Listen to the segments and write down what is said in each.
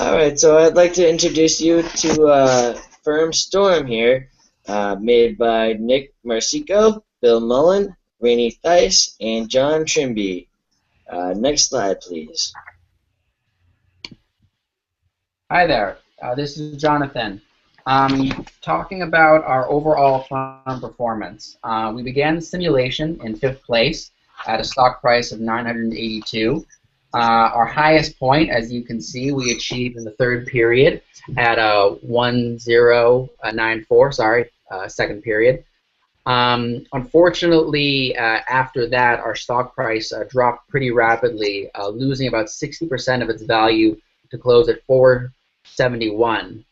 All right, so I'd like to introduce you to Firm Storm here, made by Nick Marsico, Bill Mullen, Rainey Theis, and John Trimby. Next slide, please. Hi there, this is Jonathan. Talking about our overall fund performance. We began the simulation in 5th place at a stock price of 982. Our highest point, as you can see, we achieved in the 3rd period at 1094, second period. Unfortunately, after that, our stock price dropped pretty rapidly, losing about 60% of its value to close at 471.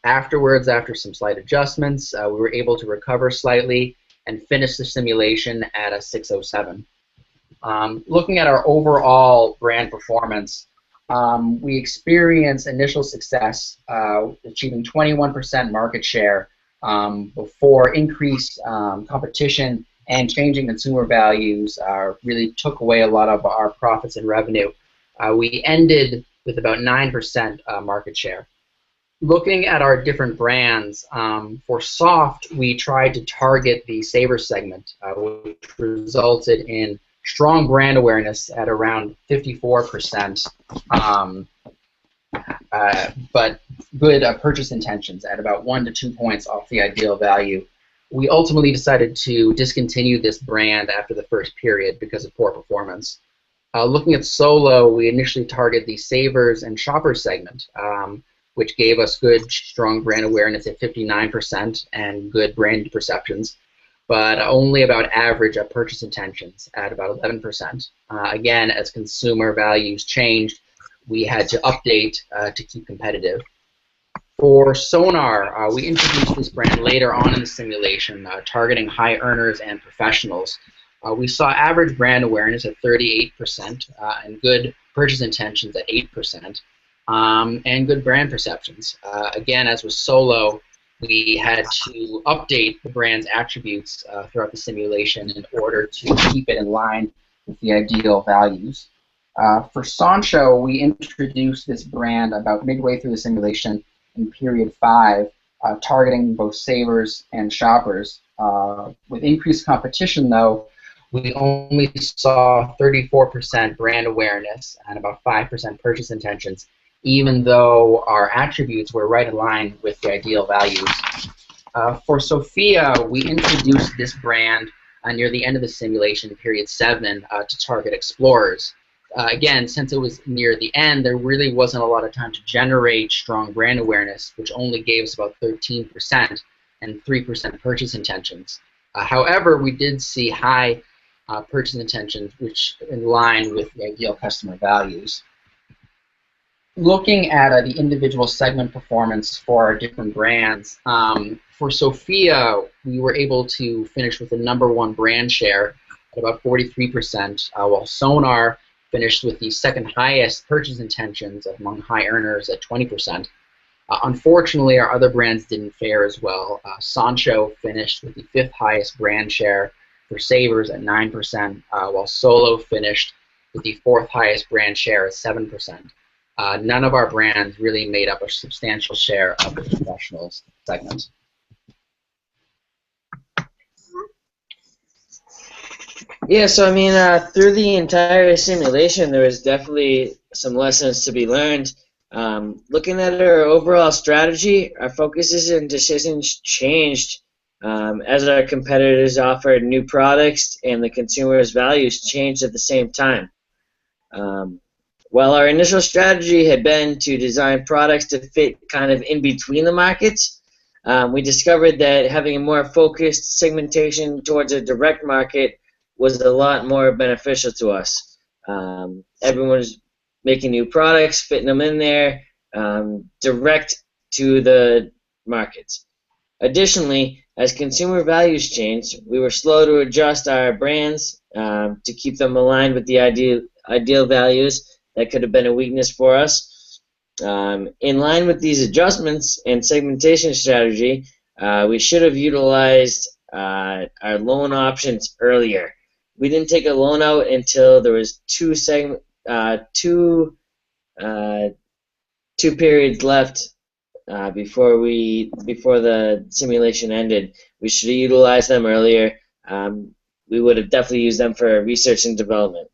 Afterwards, after some slight adjustments, we were able to recover slightly and finish the simulation at a 607. Looking at our overall brand performance, we experienced initial success, achieving 21% market share before increased competition and changing consumer values really took away a lot of our profits and revenue. We ended with about 9% market share. Looking at our different brands, for Soft, we tried to target the Saver segment, which resulted in strong brand awareness at around 54%, but good purchase intentions at about 1 to 2 points off the ideal value. We ultimately decided to discontinue this brand after the 1st period because of poor performance. Looking at Solo, we initially targeted the Savers and Shoppers segment, which gave us good, strong brand awareness at 59% and good brand perceptions, but only about average purchase intentions at about 11%. Again, as consumer values changed, we had to update to keep competitive. For Sonar, we introduced this brand later on in the simulation, targeting high earners and professionals. We saw average brand awareness at 38% and good purchase intentions at 8%, and good brand perceptions. Again, as with Solo, we had to update the brand's attributes throughout the simulation in order to keep it in line with the ideal values. For Sancho, we introduced this brand about midway through the simulation in period 5, targeting both savers and shoppers. With increased competition, though, we only saw 34% brand awareness and about 5% purchase intentions, even though our attributes were right in line with the ideal values. For Sophia, we introduced this brand near the end of the simulation, period 7, to target explorers. Again, since it was near the end, there really wasn't a lot of time to generate strong brand awareness, which only gave us about 13% and 3% purchase intentions. However, we did see high purchase intentions, which in line with the ideal customer values. Looking at the individual segment performance for our different brands, for Sophia, we were able to finish with the #1 brand share at about 43%, while Sonar finished with the 2nd highest purchase intentions among high earners at 20%. Unfortunately, our other brands didn't fare as well. Sancho finished with the 5th highest brand share for Savers at 9%, while Solo finished with the 4th highest brand share at 7%. None of our brands really made up a substantial share of the professionals segment. Yeah, so I mean, through the entire simulation, there was definitely some lessons to be learned. Looking at our overall strategy, our focuses and decisions changed as our competitors offered new products and the consumers' values changed at the same time. While our initial strategy had been to design products to fit kind of in between the markets, we discovered that having a more focused segmentation towards a direct market was a lot more beneficial to us. Everyone was making new products, fitting them in there, direct to the markets. Additionally, as consumer values changed, we were slow to adjust our brands to keep them aligned with the ideal values. That could have been a weakness for us. In line with these adjustments and segmentation strategy, we should have utilized our loan options earlier. We didn't take a loan out until there was two 2 periods left before the simulation ended. We should have utilized them earlier. We would have definitely used them for research and development.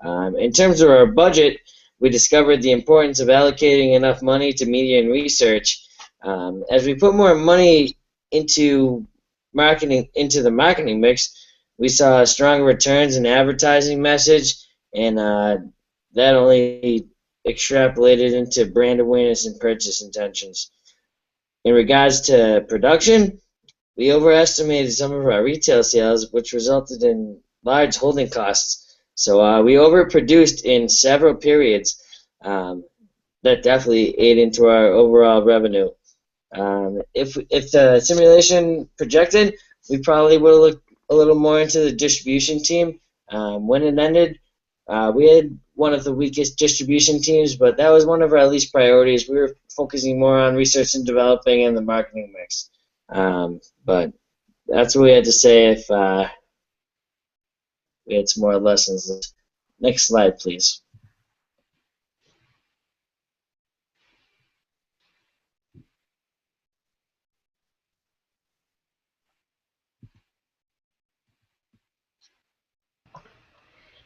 In terms of our budget, we discovered the importance of allocating enough money to media and research. As we put more money into the marketing mix, we saw strong returns in advertising message, and that only extrapolated into brand awareness and purchase intentions. In regards to production, we overestimated some of our retail sales, which resulted in large holding costs. So we overproduced in several periods. That definitely ate into our overall revenue. If the simulation projected, we probably would have looked a little more into the distribution team. When it ended, we had one of the weakest distribution teams, but that was one of our least priorities. We were focusing more on research and developing and the marketing mix. But that's what we had to say if we had some more lessons. Next slide, please.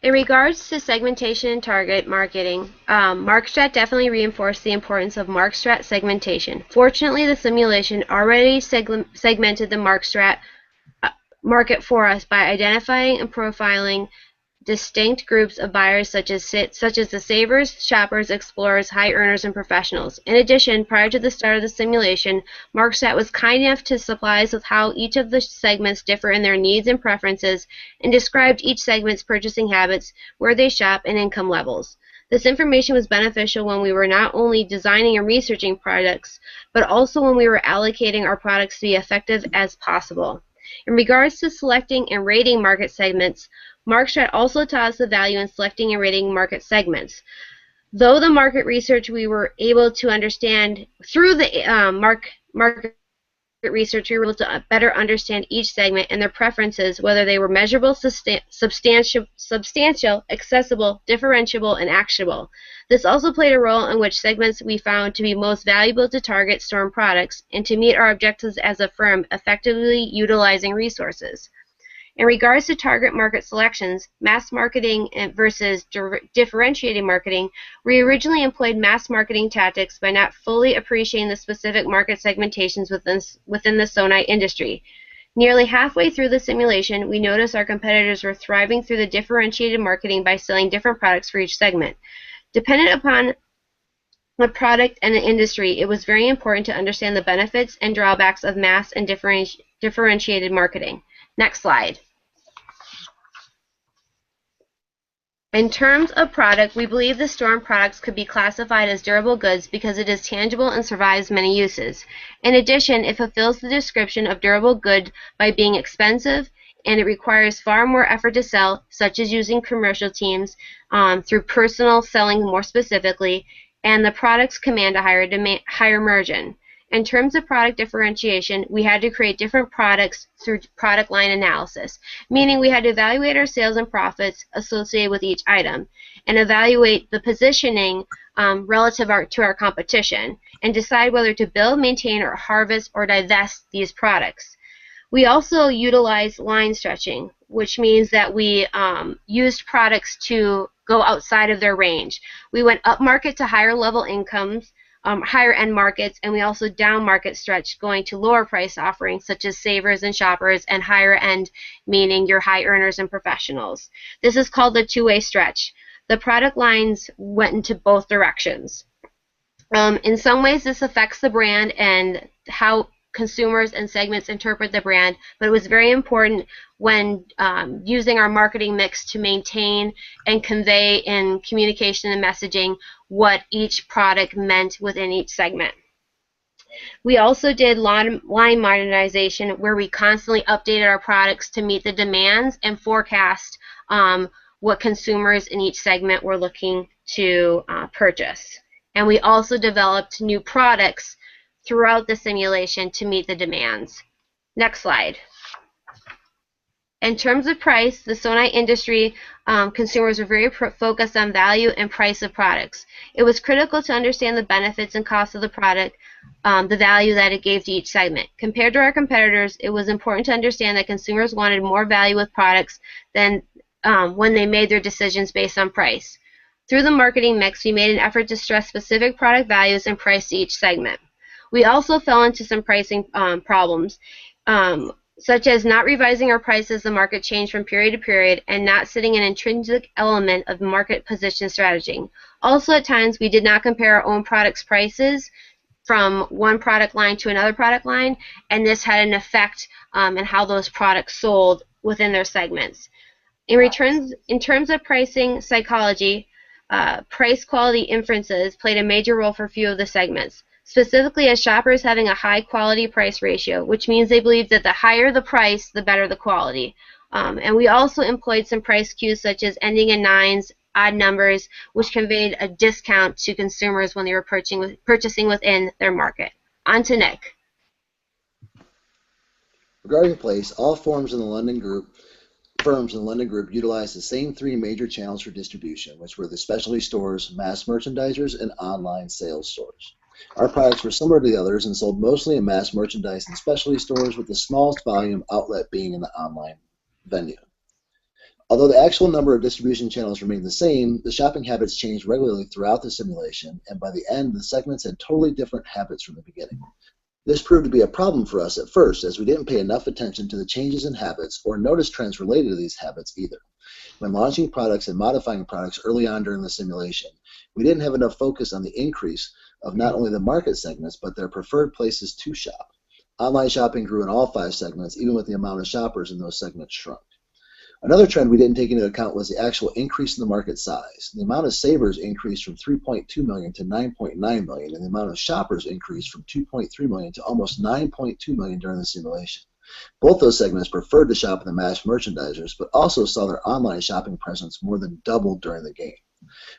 In regards to segmentation and target marketing, MarkStrat definitely reinforced the importance of MarkStrat segmentation. Fortunately, the simulation already segmented the MarkStrat market for us by identifying and profiling distinct groups of buyers such as the savers, shoppers, explorers, high earners, and professionals. In addition, prior to the start of the simulation, MarkStrat was kind enough to supply us with how each of the segments differ in their needs and preferences, and described each segment's purchasing habits, where they shop, and income levels. This information was beneficial when we were not only designing and researching products, but also when we were allocating our products to be effective as possible. In regards to selecting and rating market segments, MarkStrat also taught us the value in selecting and rating market segments. Though the market research we were able to understand through the market research, we were able to better understand each segment and their preferences, whether they were measurable, substantial, accessible, differentiable, and actionable. This also played a role in which segments we found to be most valuable to target Storm products and to meet our objectives as a firm, effectively utilizing resources. In regards to target market selections, mass marketing versus differentiated marketing, we originally employed mass marketing tactics by not fully appreciating the specific market segmentations within the sonite industry. Nearly halfway through the simulation, we noticed our competitors were thriving through the differentiated marketing by selling different products for each segment. Dependent upon the product and the industry, it was very important to understand the benefits and drawbacks of mass and differentiated marketing. Next slide. In terms of product, we believe the Storm products could be classified as durable goods because it is tangible and survives many uses. In addition, it fulfills the description of durable good by being expensive, and it requires far more effort to sell, such as using commercial teams through personal selling more specifically, and the products command a higher margin. In terms of product differentiation, we had to create different products through product line analysis, meaning we had to evaluate our sales and profits associated with each item and evaluate the positioning relative to our competition and decide whether to build, maintain, or harvest or divest these products. We also utilized line stretching, which means that we used products to go outside of their range. We went up market to higher level incomes, higher end markets, and we also down market stretch, going to lower price offerings such as savers and shoppers, and higher end meaning your high earners and professionals. This is called the two-way stretch. The product lines went into both directions. In some ways this affects the brand and how consumers and segments interpret the brand, but it was very important when using our marketing mix to maintain and convey in communication and messaging what each product meant within each segment. We also did line modernization, where we constantly updated our products to meet the demands and forecast what consumers in each segment were looking to purchase. And we also developed new products throughout the simulation to meet the demands. Next slide. In terms of price, the sonite industry consumers were very focused on value and price of products. It was critical to understand the benefits and costs of the product, the value that it gave to each segment. Compared to our competitors, it was important to understand that consumers wanted more value with products than when they made their decisions based on price. Through the marketing mix, we made an effort to stress specific product values and price to each segment. We also fell into some pricing problems, such as not revising our prices as the market changed from period to period and not setting an intrinsic element of market position strategy. Also, at times, we did not compare our own products' prices from one product line to another product line, and this had an effect in how those products sold within their segments. In terms of pricing psychology, price quality inferences played a major role for a few of the segments, specifically as shoppers having a high quality price ratio, which means they believe that the higher the price, the better the quality. And we also employed some price cues such as ending in nines, odd numbers, which conveyed a discount to consumers when they were purchasing within their market. On to Nick. Regarding place, all firms in the London Group utilized the same three major channels for distribution, which were the specialty stores, mass merchandisers, and online sales stores. Our products were similar to the others and sold mostly in mass merchandise and specialty stores, with the smallest volume outlet being in the online venue. Although the actual number of distribution channels remained the same, the shopping habits changed regularly throughout the simulation, and by the end, the segments had totally different habits from the beginning. This proved to be a problem for us at first, as we didn't pay enough attention to the changes in habits or notice trends related to these habits either. When launching products and modifying products early on during the simulation, we didn't have enough focus on the increase of not only the market segments, but their preferred places to shop. Online shopping grew in all 5 segments, even with the amount of shoppers in those segments shrunk. Another trend we didn't take into account was the actual increase in the market size. The amount of savers increased from 3.2 million to 9.9 million, and the amount of shoppers increased from 2.3 million to almost 9.2 million during the simulation. Both those segments preferred to shop in the mass merchandisers, but also saw their online shopping presence more than double during the game.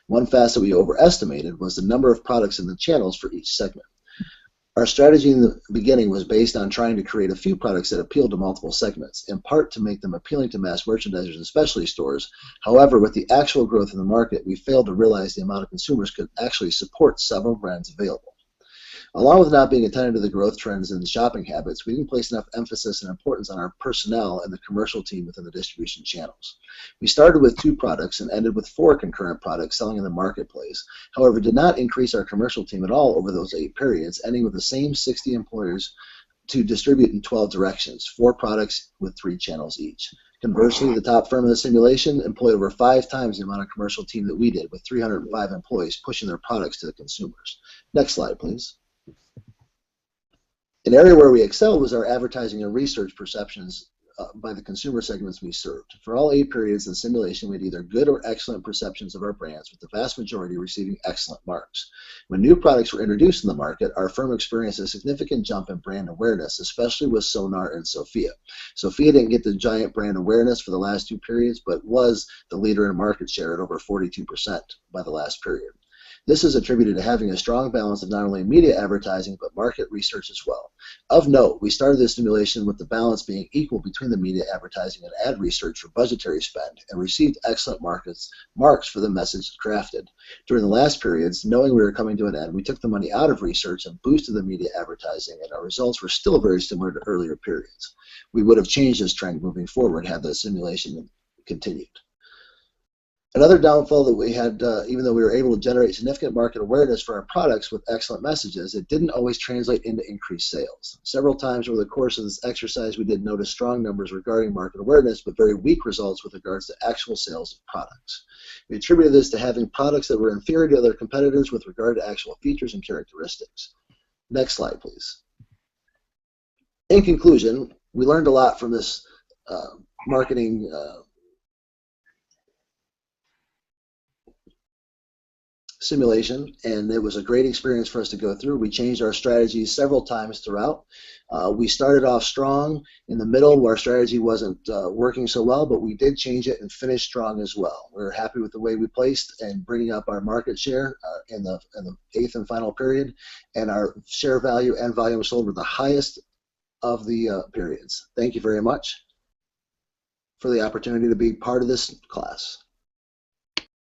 One facet we overestimated was the number of products in the channels for each segment. Our strategy in the beginning was based on trying to create a few products that appealed to multiple segments, in part to make them appealing to mass merchandisers and specialty stores. However, with the actual growth in the market, we failed to realize the amount of consumers could actually support several brands available. Along with not being attentive to the growth trends in the shopping habits, we didn't place enough emphasis and importance on our personnel and the commercial team within the distribution channels. We started with 2 products and ended with 4 concurrent products selling in the marketplace. However, did not increase our commercial team at all over those 8 periods, ending with the same 60 employers to distribute in 12 directions, 4 products with 3 channels each. Conversely, the top firm in the simulation employed over 5 times the amount of commercial team that we did, with 305 employees pushing their products to the consumers. Next slide, please. An area where we excelled was our advertising and research perceptions by the consumer segments we served. For all 8 periods in the simulation, we had either good or excellent perceptions of our brands, with the vast majority receiving excellent marks. When new products were introduced in the market, our firm experienced a significant jump in brand awareness, especially with Sonar and Sophia. Sophia didn't get the giant brand awareness for the last 2 periods, but was the leader in market share at over 42% by the last period. This is attributed to having a strong balance of not only media advertising, but market research as well. Of note, we started this simulation with the balance being equal between the media advertising and ad research for budgetary spend, and received excellent marks for the message crafted. During the last periods, knowing we were coming to an end, we took the money out of research and boosted the media advertising, and our results were still very similar to earlier periods. We would have changed this trend moving forward had the simulation continued. Another downfall that we had, even though we were able to generate significant market awareness for our products with excellent messages, it didn't always translate into increased sales. Several times over the course of this exercise, we did notice strong numbers regarding market awareness, but very weak results with regards to actual sales of products. We attributed this to having products that were inferior to other competitors with regard to actual features and characteristics. Next slide, please. In conclusion, we learned a lot from this marketing simulation, and it was a great experience for us to go through. We changed our strategies several times throughout. We started off strong in the middle where our strategy wasn't working so well, but we did change it and finished strong as well. We were happy with the way we placed and bringing up our market share in the 8th and final period, and our share value and volume sold were the highest of the periods. Thank you very much. for the opportunity to be part of this class.